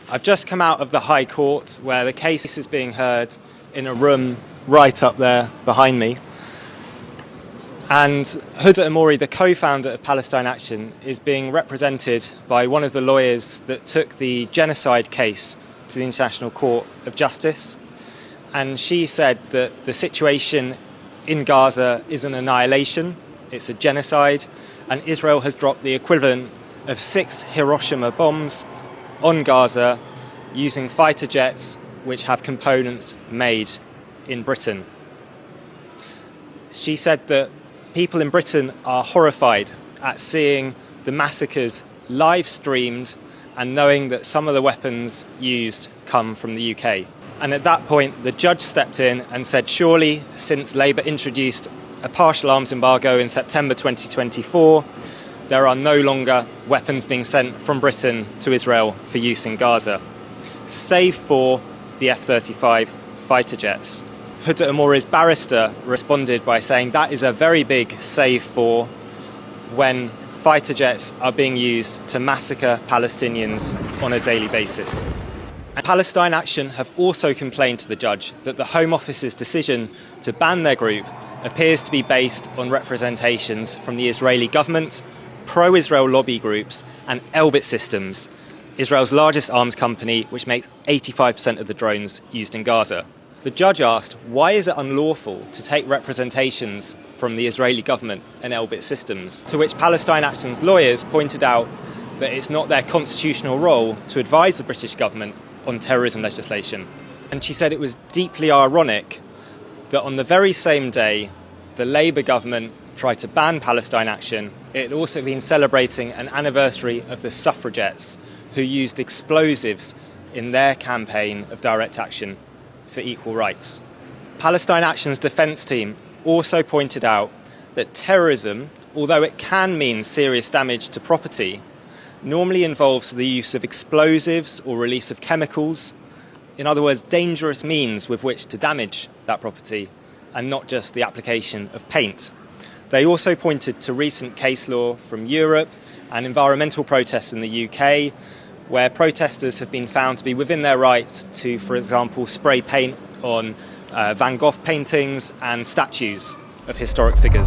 I've just come out of the High Court where the case is being heard in a room right up there behind me. And Huda Amori, the co-founder of Palestine Action, is being represented by one of the lawyers that took the genocide case to the International Court of Justice. And she said that the situation in Gaza is an annihilation, it's a genocide, and Israel has dropped the equivalent of 6 Hiroshima bombs on Gaza using fighter jets which have components made in Britain. She said that people in Britain are horrified at seeing the massacres live streamed and knowing that some of the weapons used come from the UK. And at that point, the judge stepped in and said, surely, since Labour introduced a partial arms embargo in September 2024, there are no longer weapons being sent from Britain to Israel for use in Gaza, save for the F-35 fighter jets. Huda Amori's barrister responded by saying that is a very big save for when fighter jets are being used to massacre Palestinians on a daily basis. And Palestine Action have also complained to the judge that the Home Office's decision to ban their group appears to be based on representations from the Israeli government, pro-Israel lobby groups and Elbit Systems, Israel's largest arms company, which makes 85% of the drones used in Gaza. The judge asked, why is it unlawful to take representations from the Israeli government and Elbit Systems? To which Palestine Action's lawyers pointed out that it's not their constitutional role to advise the British government on terrorism legislation. And she said it was deeply ironic that on the very same day the Labour government tried to ban Palestine Action, it had also been celebrating an anniversary of the suffragettes who used explosives in their campaign of direct action for equal rights. Palestine Action's defence team also pointed out that terrorism, although it can mean serious damage to property, normally involves the use of explosives or release of chemicals, in other words, dangerous means with which to damage that property, and not just the application of paint. They also pointed to recent case law from Europe and environmental protests in the UK, where protesters have been found to be within their rights to, for example, spray paint on Van Gogh paintings and statues of historic figures.